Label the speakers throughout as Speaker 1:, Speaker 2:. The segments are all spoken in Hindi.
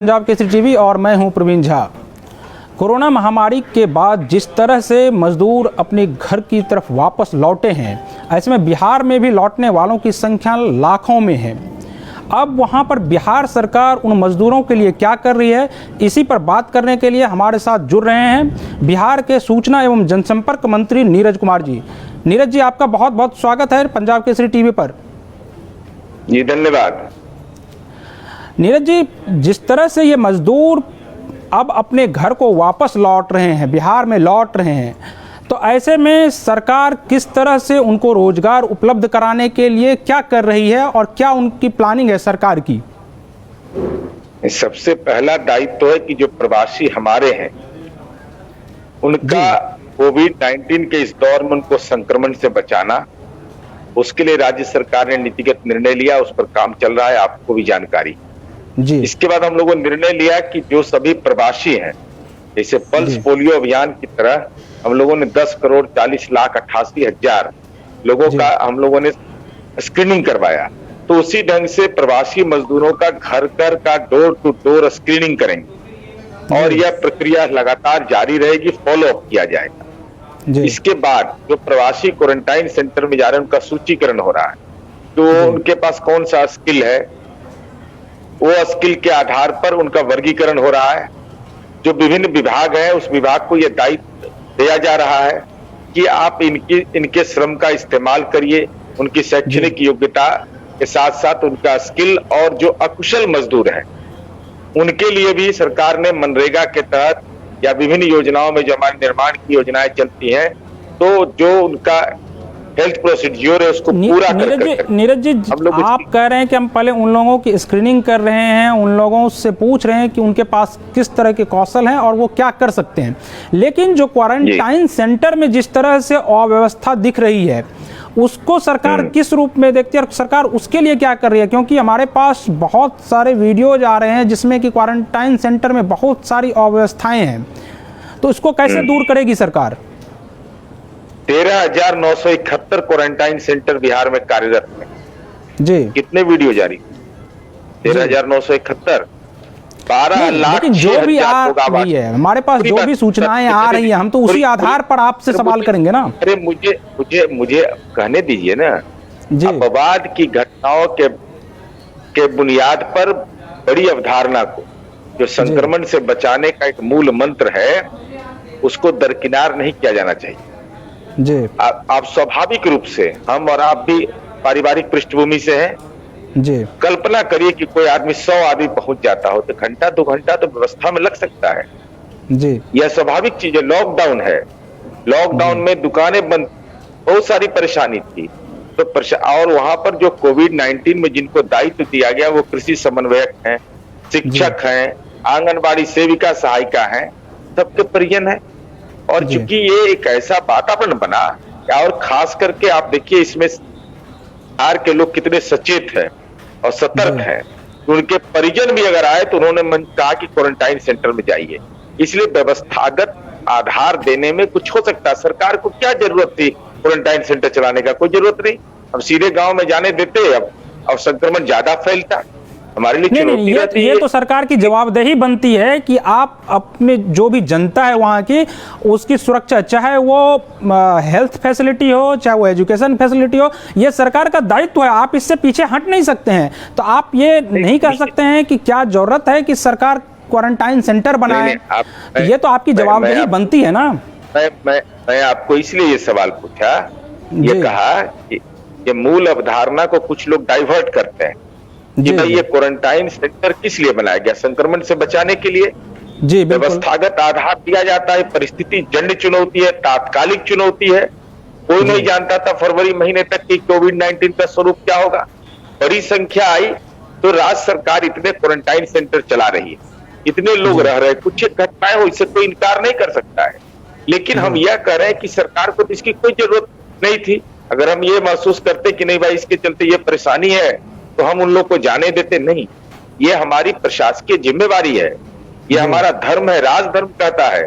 Speaker 1: पंजाब केसरी टीवी और मैं हूं प्रवीण झा। कोरोना महामारी के बाद जिस तरह से मजदूर अपने घर की तरफ वापस लौटे हैं, ऐसे में बिहार में भी लौटने वालों की संख्या लाखों में है। अब वहां पर बिहार सरकार उन मजदूरों के लिए क्या कर रही है, इसी पर बात करने के लिए हमारे साथ जुड़ रहे हैं बिहार के सूचना एवं जनसंपर्क मंत्री नीरज कुमार जी। नीरज जी, आपका बहुत बहुत स्वागत है पंजाब केसरी टीवी पर।
Speaker 2: जी धन्यवाद।
Speaker 1: नीरज जी, जिस तरह से ये मजदूर अब अपने घर को वापस लौट रहे हैं, बिहार में लौट रहे हैं, तो ऐसे में सरकार किस तरह से उनको रोजगार उपलब्ध कराने के लिए क्या कर रही है और क्या उनकी प्लानिंग है सरकार की?
Speaker 2: सबसे पहला दायित्व है कि जो प्रवासी हमारे हैं उनका कोविड-19 के इस दौर में उनको संक्रमण से बचाना, उसके लिए राज्य सरकार ने नीतिगत निर्णय लिया, उस पर काम चल रहा है, आपको भी जानकारी
Speaker 1: जी।
Speaker 2: इसके बाद हम लोगों ने निर्णय लिया कि जो सभी प्रवासी हैं, जैसे पल्स पोलियो अभियान की तरह हम लोगों ने 10,40,88,000 लोगों का हम लोगों ने स्क्रीनिंग करवाया। तो उसी ढंग से प्रवासी मजदूरों का घर घर का डोर टू डोर स्क्रीनिंग करेंगे और यह प्रक्रिया लगातार जारी रहेगी, फॉलो अप किया जाएगा। इसके बाद जो प्रवासी क्वारंटाइन सेंटर में जा रहे हैं उनका सूचीकरण हो रहा है, तो उनके पास कौन सा स्किल है, वो स्किल के आधार पर उनका वर्गीकरण हो रहा है। जो विभिन्न विभाग है उस विभाग को यह दायित्व दिया जा रहा है कि आप इनके श्रम का इस्तेमाल करिए, उनकी शैक्षणिक योग्यता के साथ साथ उनका स्किल, और जो अकुशल मजदूर हैं उनके लिए भी सरकार ने मनरेगा के तहत या विभिन्न योजनाओं में जो हमारे निर्माण की योजनाएं चलती हैं, तो जो उनका हेल्थ प्रोसीड्यूर है उसको पूरा
Speaker 1: नीरज जी, आप कह रहे हैं कि हम पहले उन लोगों की स्क्रीनिंग कर रहे हैं, उन लोगों से पूछ रहे हैं कि उनके पास किस तरह के कौशल हैं और वो क्या कर सकते हैं, लेकिन जो क्वारंटाइन सेंटर में जिस तरह से अव्यवस्था दिख रही है उसको सरकार किस रूप में देखती है और सरकार उसके लिए क्या कर रही है? क्योंकि हमारे पास बहुत सारे वीडियोज आ रहे हैं जिसमें कि क्वारंटाइन सेंटर में बहुत सारी अव्यवस्थाएं हैं, तो इसको कैसे दूर करेगी सरकार?
Speaker 2: 13,971 क्वारंटाइन सेंटर बिहार में कार्यरत है
Speaker 1: जी।
Speaker 2: कितने वीडियो जारी? 13,971। 12 लाख।
Speaker 1: लेकिन जो भी आ रही है हमारे पास, जो भी सूचनाएं आ रही है, हम तो उसी आधार पर आपसे सवाल करेंगे ना।
Speaker 2: अरे मुझे कहने दीजिए ना। अपवाद की घटनाओं के बुनियाद पर बड़ी अवधारणा को, जो संक्रमण से बचाने का एक मूल मंत्र है, उसको दरकिनार नहीं किया जाना चाहिए
Speaker 1: जी।
Speaker 2: आप स्वाभाविक रूप से, हम और आप भी पारिवारिक पृष्ठभूमि से हैं
Speaker 1: जी।
Speaker 2: कल्पना करिए कि कोई आदमी 100 आदमी पहुंच जाता हो तो घंटा 2 घंटा तो व्यवस्था में लग सकता है
Speaker 1: जी।
Speaker 2: यह स्वाभाविक चीज है। लॉकडाउन है, लॉकडाउन में दुकानें बंद, बहुत सारी परेशानी थी, तो और वहां पर जो कोविड-19 में जिनको दायित्व दिया गया वो कृषि समन्वयक हैं, शिक्षक हैं, आंगनबाड़ी सेविका सहायिका हैं, सबके परिजन है। और चूंकि ये एक ऐसा वातावरण बना, और खास करके आप देखिए इसमें बिहार के लोग कितने सचेत हैं और सतर्क हैं, तो उनके परिजन भी अगर आए तो उन्होंने कहा कि क्वारंटाइन सेंटर में जाइए। इसलिए व्यवस्थागत आधार देने में कुछ हो सकता है। सरकार को क्या जरूरत थी क्वारंटाइन सेंटर चलाने का? कोई जरूरत नहीं, हम सीधे गांव में जाने देते अब, और संक्रमण ज्यादा फैलता। हमारे लिए चुनौती रहती है।
Speaker 1: ये तो सरकार की जवाबदेही बनती है कि आप अपने जो भी जनता है वहाँ की, उसकी सुरक्षा, चाहे वो हेल्थ फैसिलिटी हो, चाहे वो एजुकेशन फैसिलिटी हो, ये सरकार का दायित्व है। आप इससे पीछे हट नहीं सकते हैं। तो आप ये नहीं कह सकते हैं कि क्या जरूरत है कि सरकार क्वारंटाइन सेंटर बनाए। ये तो आपकी जवाबदेही बनती है ना।
Speaker 2: मैं आपको इसलिए ये सवाल पूछा, ये कहा कि ये मूल अवधारणा को कुछ लोग डाइवर्ट करते हैं कि भाई ये क्वारंटाइन सेंटर किस लिए बनाया गया? संक्रमण से बचाने के लिए।
Speaker 1: जी,
Speaker 2: व्यवस्थागत आधार दिया जाता है। परिस्थिति जन्य चुनौती है, तात्कालिक चुनौती है। कोई नहीं जानता था फरवरी महीने तक कि कोविड-19 का स्वरूप क्या होगा। बड़ी संख्या आई तो राज्य सरकार इतने क्वारंटाइन सेंटर चला रही है, इतने लोग रह रहे, कुछ घटनाएं हो, इससे कोई इनकार नहीं कर सकता है। लेकिन हम यह कह रहे हैं कि सरकार को इसकी कोई जरूरत नहीं थी। अगर हम ये महसूस करते कि नहीं भाई इसके चलते ये परेशानी है, तो हम उन लोग को जाने देते नहीं। ये हमारी प्रशासकीय जिम्मेवारी है, ये हमारा धर्म है, राजधर्म कहता है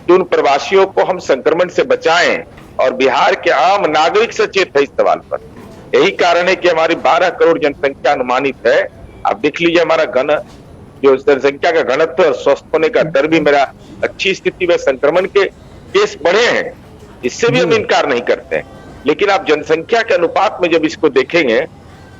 Speaker 2: कि उन प्रवासियों को हम संक्रमण से बचाएं, और बिहार के आम नागरिक सचेत है इस सवाल पर। यही कारण है कि हमारी 12 करोड़ जनसंख्या अनुमानित है। आप देख लीजिए हमारा जो जनसंख्या का घनत्व और स्वस्थ होने का दर भी मेरा अच्छी स्थिति में, संक्रमण के केस बढ़े हैं, इससे भी हम इनकार नहीं करते हैं। लेकिन आप जनसंख्या के अनुपात में जब इसको देखेंगे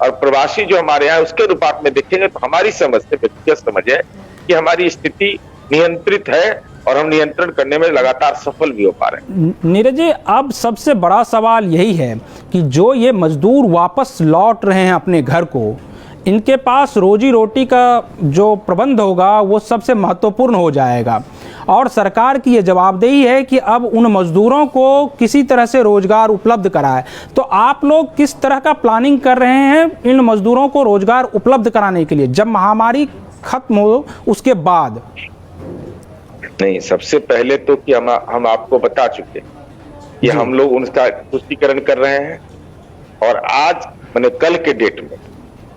Speaker 2: और प्रवासी जो हमारे यहाँ उसके अनुपात में देखेंगे तो हमारी समझ से, व्यक्तिगत समझ है कि हमारी स्थिति नियंत्रित है और हम नियंत्रण करने में लगातार सफल भी हो पा रहे हैं।
Speaker 1: नीरज जी, अब सबसे बड़ा सवाल यही है कि जो ये मजदूर वापस लौट रहे हैं अपने घर को, इनके पास रोजी रोटी का जो प्रबंध होगा वो सबसे महत्वपूर्ण हो जाएगा और सरकार की ये जवाबदेही है कि अब उन मजदूरों को किसी तरह से रोजगार उपलब्ध कराए। तो आप लोग किस तरह का प्लानिंग कर रहे हैं इन मजदूरों को रोजगार उपलब्ध कराने के लिए जब महामारी खत्म हो उसके बाद?
Speaker 2: नहीं, सबसे पहले तो कि हम आपको बता चुके कि हम लोग उनका तुष्टीकरण कर रहे हैं और आज मैंने कल के डेट में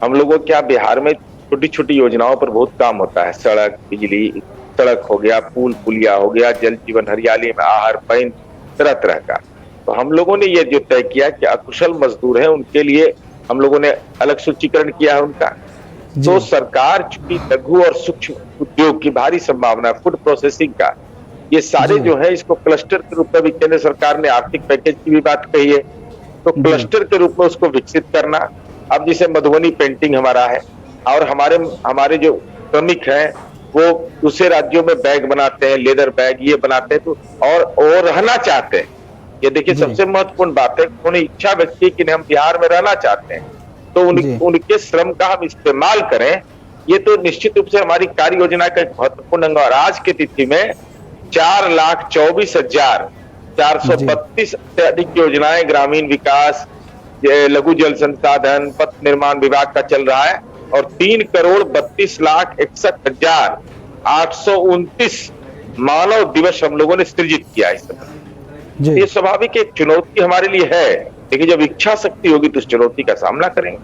Speaker 2: हम लोगों क्या बिहार में छोटी छोटी योजनाओं पर बहुत काम होता है। सड़क, बिजली, सड़क हो गया, पुल पुलिया हो गया, जल जीवन हरियाली में आहार पानी, तरह तरह का। तो हम लोगों ने ये जो तय किया कि अकुशल मजदूर हैं उनके लिए हम लोगों ने अलग सूचीकरण किया है उनका। तो सरकार चूंकि लघु और सूक्ष्म उद्योग की भारी संभावना, फूड प्रोसेसिंग का, ये सारे जो है इसको क्लस्टर के रूप में भी केंद्र सरकार ने आर्थिक पैकेज की भी बात कही है, तो क्लस्टर के रूप में उसको विकसित करना। अब जैसे मधुबनी पेंटिंग हमारा है और हमारे जो श्रमिक हैं वो दूसरे राज्यों में बैग बनाते हैं, लेदर बैग ये बनाते हैं, तो और रहना चाहते हैं। ये देखिए सबसे महत्वपूर्ण बात है, उन्हें इच्छा व्यक्त की कि हम बिहार में रहना चाहते हैं, तो उनके श्रम का हम इस्तेमाल करें। ये तो निश्चित रूप से हमारी कार्य योजना का एक महत्वपूर्ण अंग। और आज की तिथि में 4,24,432 से अधिक योजनाएं ग्रामीण विकास, लघु जल संसाधन, पथ निर्माण विभाग का चल रहा है और 3,32,61,829 मानव दिवस हम लोगों ने सृजित किया है। ये स्वाभाविक एक चुनौती हमारे लिए है, लेकिन जब इच्छा शक्ति होगी तो उस चुनौती का सामना करेंगे।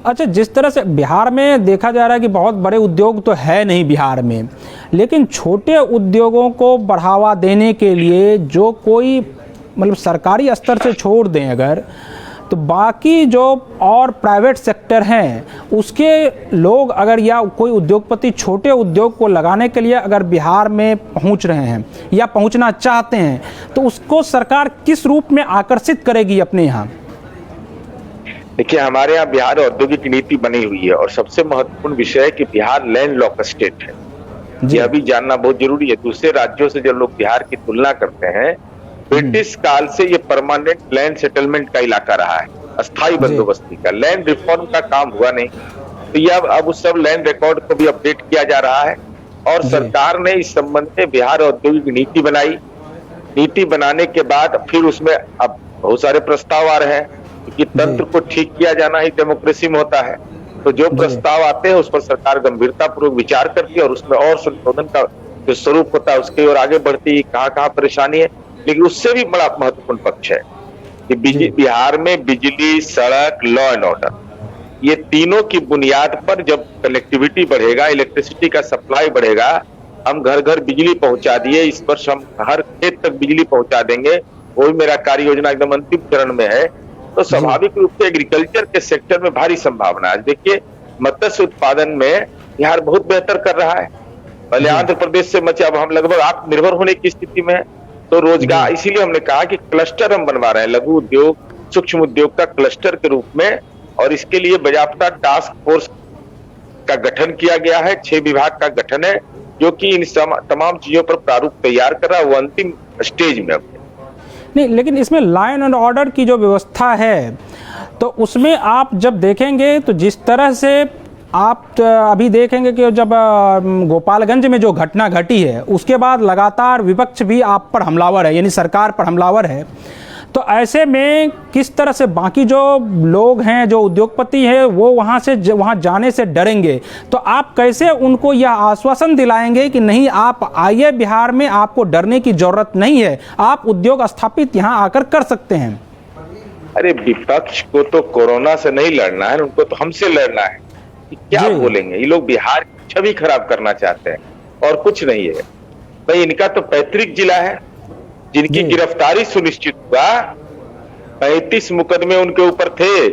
Speaker 1: अच्छा, जिस तरह से बिहार में देखा जा रहा है कि बहुत बड़े उद्योग तो है नहीं बिहार में, लेकिन छोटे उद्योगों को बढ़ावा देने के लिए जो कोई मतलब सरकारी स्तर से छोड़ दें अगर, तो बाकी जो और प्राइवेट सेक्टर हैं उसके लोग अगर या कोई उद्योगपति छोटे उद्योग को लगाने के लिए अगर बिहार में पहुंच रहे हैं या पहुंचना चाहते हैं तो उसको सरकार किस रूप में आकर्षित करेगी अपने यहाँ?
Speaker 2: देखिए, हमारे यहाँ बिहार औद्योगिक नीति बनी हुई है और सबसे महत्वपूर्ण विषय है कि बिहार लैंड लॉक स्टेट है। यह भी जानना बहुत जरूरी है। दूसरे राज्यों से जब लोग बिहार की तुलना करते हैं, ब्रिटिश काल से ये परमानेंट लैंड सेटलमेंट का इलाका रहा है, अस्थायी बंदोबस्ती का। लैंड रिफॉर्म का काम हुआ नहीं, तो ये अब उस सब लैंड रिकॉर्ड को भी अपडेट किया जा रहा है और सरकार ने इस संबंध में बिहार औद्योगिक नीति बनाई। नीति बनाने के बाद फिर उसमें अब बहुत सारे प्रस्ताव आ रहे हैं, क्योंकि तंत्र को ठीक किया जाना ही डेमोक्रेसी में होता है। तो जो प्रस्ताव आते हैं उस पर सरकार गंभीरता पूर्वक विचार करती है और उसमें और संशोधन का जो स्वरूप होता है उसकी ओर आगे बढ़ती है, कहाँ परेशानी है। लेकिन उससे भी बड़ा महत्वपूर्ण पक्ष है कि बिहार में बिजली, सड़क, लॉ एंड ऑर्डर, ये तीनों की बुनियाद पर जब कनेक्टिविटी बढ़ेगा, इलेक्ट्रिसिटी का सप्लाई बढ़ेगा, हम घर घर बिजली पहुंचा दिए, इस वर्ष हम हर खेत तक बिजली पहुंचा देंगे, वो भी मेरा कार्य योजना एकदम अंतिम चरण में है। तो स्वाभाविक रूप से एग्रीकल्चर के सेक्टर में भारी संभावना है। देखिए, मत्स्य उत्पादन में बिहार बहुत बेहतर कर रहा है। पहले आंध्र प्रदेश से मचे, अब हम लगभग आत्मनिर्भर होने की स्थिति में है। तो रोजगार, इसीलिए हमने कहा कि क्लस्टर हम बनवा रहे हैं, लघु उद्योग, सूक्ष्म उद्योग का क्लस्टर के रूप में, और इसके लिए बाकायदा टास्क फोर्स का गठन किया गया है। 6 विभाग का गठन है जो कि इन तमाम चीजों पर प्रारूप तैयार कर रहा है, वो अंतिम स्टेज में।
Speaker 1: नहीं, लेकिन इसमें लॉ एंड ऑर्डर की जो व्यवस्था है तो उसमें आप जब देखेंगे तो जिस तरह से आप अभी देखेंगे कि जब गोपालगंज में जो घटना घटी है उसके बाद लगातार विपक्ष भी आप पर हमलावर है, यानी सरकार पर हमलावर है। तो ऐसे में किस तरह से बाकी जो लोग हैं, जो उद्योगपति हैं, वो वहाँ जाने से डरेंगे, तो आप कैसे उनको यह आश्वासन दिलाएंगे कि नहीं, आप आइए बिहार में, आपको डरने की जरूरत नहीं है, आप उद्योग स्थापित यहाँ आकर कर सकते हैं?
Speaker 2: अरे, विपक्ष को तो कोरोना से नहीं लड़ना है, उनको तो हमसे लड़ना है। क्या बोलेंगे ये लोग? बिहार की छवि खराब करना चाहते हैं और कुछ नहीं है भाई। इनका तो पैतृक जिला है, जिनकी गिरफ्तारी सुनिश्चित हुआ, 35 मुकदमे उनके ऊपर थे,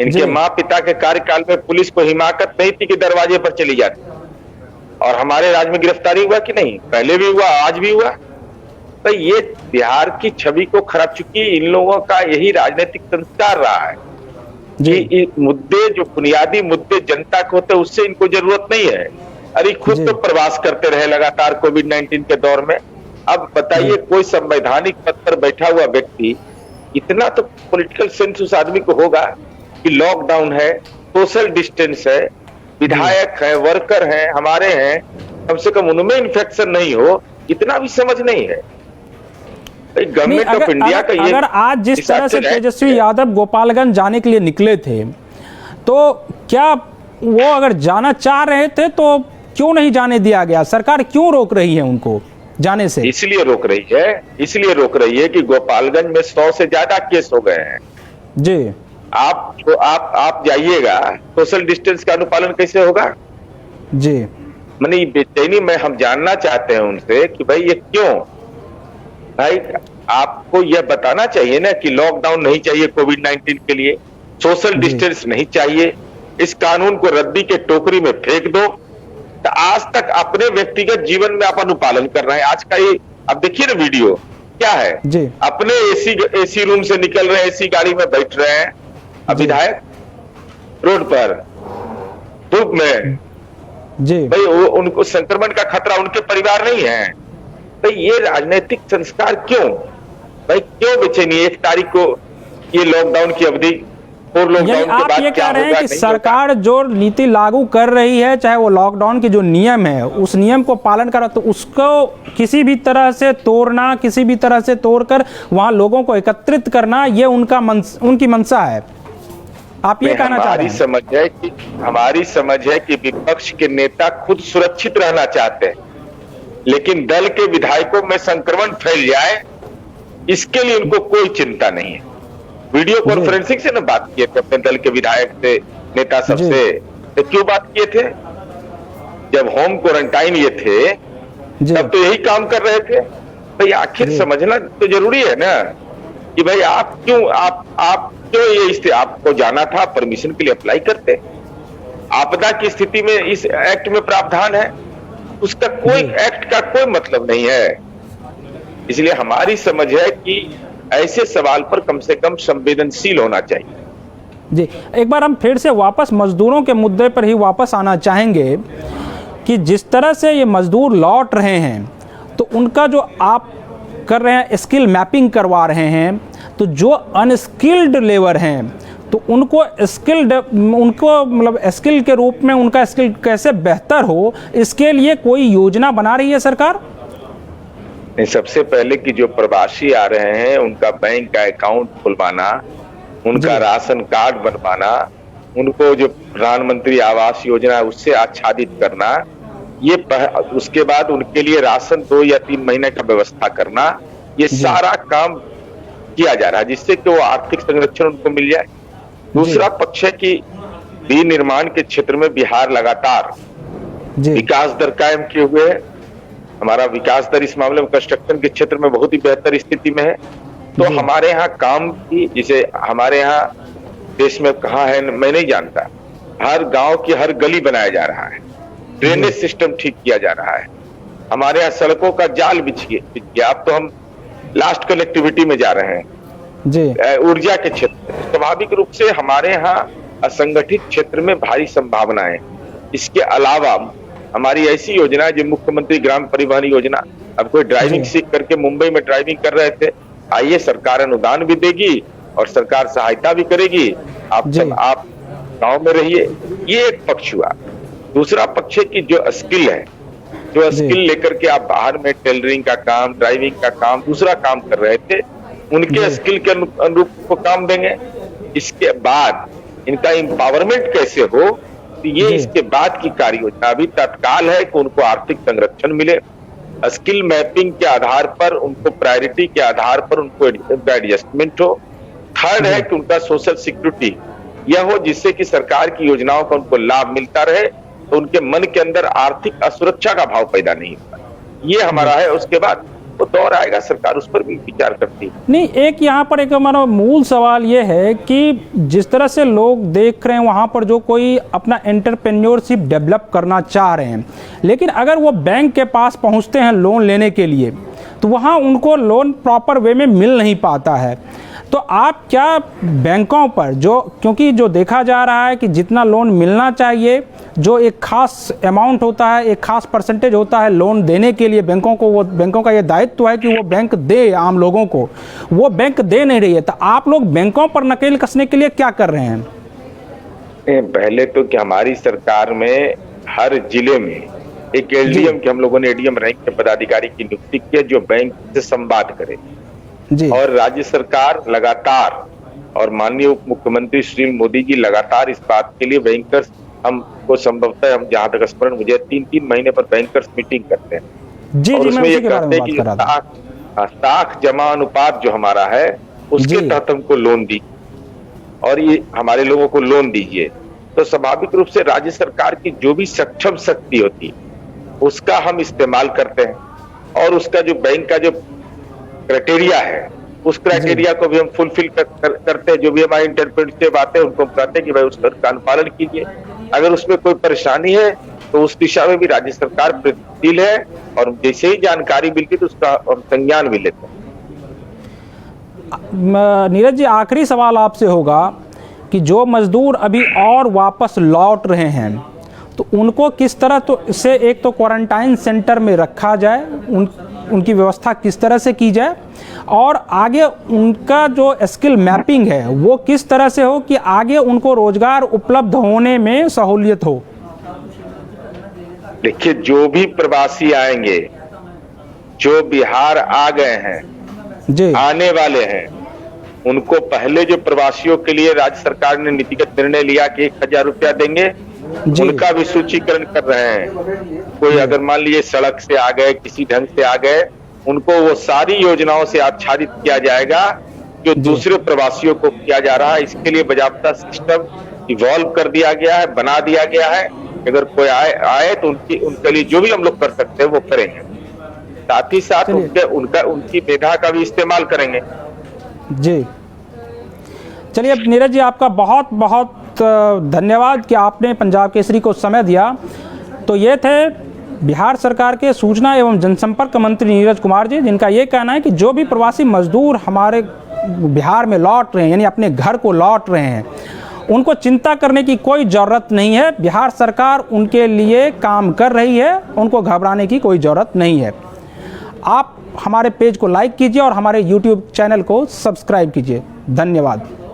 Speaker 2: इनके माँ पिता के कार्यकाल में पुलिस को हिमाकत नहीं थी कि दरवाजे पर चली जाती, और हमारे राज्य में गिरफ्तारी हुआ कि नहीं? पहले भी हुआ, आज भी हुआ। तो ये बिहार की छवि को खराब, चुकी इन लोगों का यही राजनीतिक संस्कार रहा है कि मुद्दे जो बुनियादी मुद्दे जनता को होते उससे इनको जरूरत नहीं है। अरे खुद तो प्रवास करते रहे लगातार कोविड-19 के दौर में। अब बताइए कोई संवैधानिक पद पर बैठा हुआ व्यक्ति, इतना तो पॉलिटिकल सेंस उस आदमी को होगा कि लॉकडाउन है, सोशल डिस्टेंस है, विधायक है, वर्कर हैं, हमारे हैं, कम से कम उनमें इन्फेक्शन नहीं हो, इतना भी समझ नहीं है। गवर्नमेंट ऑफ इंडिया का ये,
Speaker 1: अगर आज जिस तरह से तेजस्वी यादव गोपालगंज जाने के लिए निकले थे, तो क्या वो अगर जाना चाह रहे थे तो क्यों नहीं जाने दिया गया? सरकार क्यों रोक रही है उनको जाने से?
Speaker 2: इसलिए रोक रही है कि गोपालगंज में 100 से ज्यादा केस हो गए हैं
Speaker 1: जी।
Speaker 2: आप जाइएगा, सोशल डिस्टेंस का अनुपालन कैसे होगा
Speaker 1: जी?
Speaker 2: मैंने बेचैनी में हम जानना चाहते हैं उनसे कि भाई ये क्यों? भाई आपको यह बताना चाहिए ना कि लॉकडाउन नहीं चाहिए कोविड-19 के लिए, सोशल डिस्टेंस नहीं चाहिए, इस कानून को रद्दी के टोकरी में फेंक दो। तो आज तक अपने व्यक्तिगत जीवन में आप अनुपालन कर रहे हैं। आज का ये अब देखिए ना वीडियो क्या है जी। अपने एसी रूम से निकल रहे हैं, एसी गाड़ी में बैठ रहे हैं, अब विधायक रोड पर धूप में जी। भाई उनको संक्रमण का खतरा उनके परिवार नहीं है। भाई ये राजनीतिक संस्कार क्यों? भाई क्यों बेचैनी? 1 तारीख को ये लॉकडाउन की अवधि, और लॉकडाउन के बाद
Speaker 1: ये कह रहे हैं कि सरकार जो नीति लागू कर रही है, चाहे वो लॉकडाउन के जो नियम है उस नियम को पालन करा, तो उसको किसी भी तरह से तोड़ना, किसी भी तरह से तोड़कर वहां लोगों को एकत्रित करना, ये उनकी मंशा है। आप ये कहना चाह रहे हैं?
Speaker 2: हमारी समझ है कि विपक्ष के नेता खुद सुरक्षित रहना चाहते हैं, लेकिन दल के विधायकों में संक्रमण फैल जाए इसके लिए उनको कोई चिंता नहीं है। वीडियो कॉन्फ्रेंसिंग से ना बात किए थे अपने दल के विधायक से, नेता सबसे, तो क्यों बात किए थे? जब होम क्वारंटाइन ये थे तब तो यही काम कर रहे थे। भाई आखिर समझना तो जरूरी है ना कि भाई आप क्यों ये आपको जाना था, परमिशन के लिए अप्लाई करते। आपदा की स्थिति में इस एक्ट में प्रावधान है, उसका कोई एक्ट का कोई मतलब नहीं है। इसलिए हमारी समझ है कि ऐसे सवाल पर कम से कम संवेदनशील होना चाहिए
Speaker 1: जी। एक बार हम फिर से वापस मजदूरों के मुद्दे पर ही वापस आना चाहेंगे कि जिस तरह से ये मजदूर लौट रहे हैं, तो उनका जो आप कर रहे हैं स्किल मैपिंग करवा रहे हैं, तो जो अनस्किल्ड लेबर हैं तो उनको मतलब स्किल के रूप में उनका स्किल कैसे बेहतर हो, इसके लिए कोई योजना बना रही है सरकार?
Speaker 2: सबसे पहले कि जो प्रवासी आ रहे हैं उनका बैंक का अकाउंट खुलवाना, उनका राशन कार्ड बनवाना, उनको जो प्रधानमंत्री आवास योजना है उससे आच्छादित करना, ये उसके बाद उनके लिए राशन 2 या 3 महीने का व्यवस्था करना, ये सारा काम किया जा रहा है जिससे कि वो आर्थिक संरक्षण उनको मिल जाए। दूसरा पक्ष है कि विनिर्माण के क्षेत्र में बिहार लगातार विकास दर कायम किए हुए है। हमारा विकास दर इस मामले में कंस्ट्रक्शन के क्षेत्र में बहुत ही बेहतर स्थिति में है। तो हमारे यहाँ काम की, जिसे हमारे यहाँ देश में कहाँ है मैं नहीं जानता, हर गांव की हर गली बनाया जा रहा है, ड्रेनेज सिस्टम ठीक किया जा रहा है, हमारे यहाँ सड़कों का जाल बिछ गया। अब तो हम लास्ट कनेक्टिविटी में जा रहे हैं जी। ऊर्जा के क्षेत्र, स्वाभाविक रूप से हमारे यहाँ असंगठित क्षेत्र में भारी संभावनाएं। इसके अलावा हमारी ऐसी योजना है जो मुख्यमंत्री ग्राम परिवहन योजना, अब कोई ड्राइविंग सीख करके मुंबई में ड्राइविंग कर रहे थे, आइए सरकार अनुदान भी देगी और सरकार सहायता भी करेगी, आप गांव में रहिए। ये एक पक्ष हुआ। दूसरा पक्ष है कि जो स्किल है, जो स्किल लेकर के आप बाहर में टेलरिंग का काम, ड्राइविंग का काम, दूसरा काम कर रहे थे, उनके स्किल के अनुरूप को काम देंगे। इसके बाद इनका एम्पावरमेंट कैसे हो, तो ये इसके बाद की कार्य योजना। अभी तत्काल है कि उनको आर्थिक संरक्षण मिले, स्किल मैपिंग के आधार पर, उनको प्रायोरिटी के आधार पर उनको एडजस्टमेंट हो। थर्ड है कि उनका सोशल सिक्योरिटी यह हो जिससे कि सरकार की योजनाओं का उनको लाभ मिलता रहे, तो उनके मन के अंदर आर्थिक असुरक्षा का भाव पैदा नहीं होता। ये हमारा है। उसके बाद वो दौर आएगा, सरकार उस पर भी विचार करती है।
Speaker 1: नहीं, एक यहाँ पर एक हमारा मूल सवाल ये है कि जिस तरह से लोग देख रहे हैं वहाँ पर जो कोई अपना एंटरप्रेन्योरशिप डेवलप करना चाह रहे हैं, लेकिन अगर वो बैंक के पास पहुँचते हैं लोन लेने के लिए तो वहाँ उनको लोन प्रॉपर वे में मिल नहीं पाता है। तो आप क्या बैंकों पर क्योंकि जो देखा जा रहा है कि जितना लोन मिलना चाहिए, जो एक खास अमाउंट होता है, एक खास परसेंटेज होता है लोन देने के लिए बैंकों को, वो बैंकों का ये दायित्व है कि वो बैंक दे आम लोगों को, वो बैंक दे नहीं रही है। तो आप लोग बैंकों पर नकेल कसने के लिए क्या कर रहे हैं?
Speaker 2: पहले तो कि हमारी सरकार में हर जिले में एक एलडीएम के हम लोगों ने एडीएम रैंक के पदाधिकारी की नियुक्ति की, जो बैंक से संवाद करे जी। और राज्य सरकार लगातार और माननीय उप मुख्यमंत्री श्री मोदी जी लगातार इस बात के लिए बैंकर्स, हमको संभवतः हम जहां तक स्मरण मुझे 3-3 महीने पर बैंकर्स मीटिंग करते हैं जी, और उसमें ये कहते हैं कि साख जमा अनुपात जो हमारा है उसके तहत हमको लोन दी और ये हमारे लोगों को लोन दीजिए। तो स्वाभाविक रूप से राज्य सरकार की जो भी सक्षम शक्ति होती है उसका हम इस्तेमाल करते हैं और उसका जो बैंक का जो क्राइटेरिया है उस क्राइटेरिया को भी हम फुलफिल करते हैं। जो भी हमारे इंटरप्रेटिव आते हैं उनको हम कहते हैं कि भाई उसका अनुपालन कीजिए। अगर उसमें कोई परेशानी है तो उस दिशा में भी राज्य सरकार प्रयत्नशील है और जैसे ही जानकारी मिलती तो उसका हम संज्ञान भी लेते हैं।
Speaker 1: नीरज जी, आखिरी सवाल आपसे होगा कि जो मजदूर अभी और वापस लौट रहे हैं तो उनको किस तरह तो से एक तो क्वारंटाइन सेंटर में रखा जाए, उनकी व्यवस्था किस तरह से की जाए और आगे उनका जो स्किल मैपिंग है वो किस तरह से हो कि आगे उनको रोजगार उपलब्ध होने में सहूलियत हो?
Speaker 2: देखिए, जो भी प्रवासी आएंगे, जो बिहार आ गए हैं जी, आने वाले हैं, उनको पहले जो प्रवासियों के लिए राज्य सरकार ने नीतिगत निर्णय लिया कि 1000 रुपया देंगे, उनका भी सूचीकरण कर रहे हैं। कोई अगर मान लीजिए सड़क से आ गए, किसी ढंग से आ गए, उनको वो सारी योजनाओं से आच्छादित किया जाएगा जो दूसरे प्रवासियों को किया जा रहा है। इसके लिए बाजाबता सिस्टम इवॉल्व कर दिया गया है, बना दिया गया है। अगर कोई आए तो उनके लिए जो भी हम लोग कर सकते हैं वो करेंगे, साथ ही साथ उनकी मेधा का भी इस्तेमाल करेंगे
Speaker 1: जी। चलिए, अब नीरज जी आपका बहुत बहुत धन्यवाद कि आपने पंजाब केसरी को समय दिया। तो ये थे बिहार सरकार के सूचना एवं जनसंपर्क मंत्री नीरज कुमार जी, जिनका ये कहना है कि जो भी प्रवासी मजदूर हमारे बिहार में लौट रहे हैं, यानी अपने घर को लौट रहे हैं, उनको चिंता करने की कोई ज़रूरत नहीं है। बिहार सरकार उनके लिए काम कर रही है, उनको घबराने की कोई ज़रूरत नहीं है। आप हमारे पेज को लाइक कीजिए और हमारे YouTube चैनल को सब्सक्राइब कीजिए। धन्यवाद।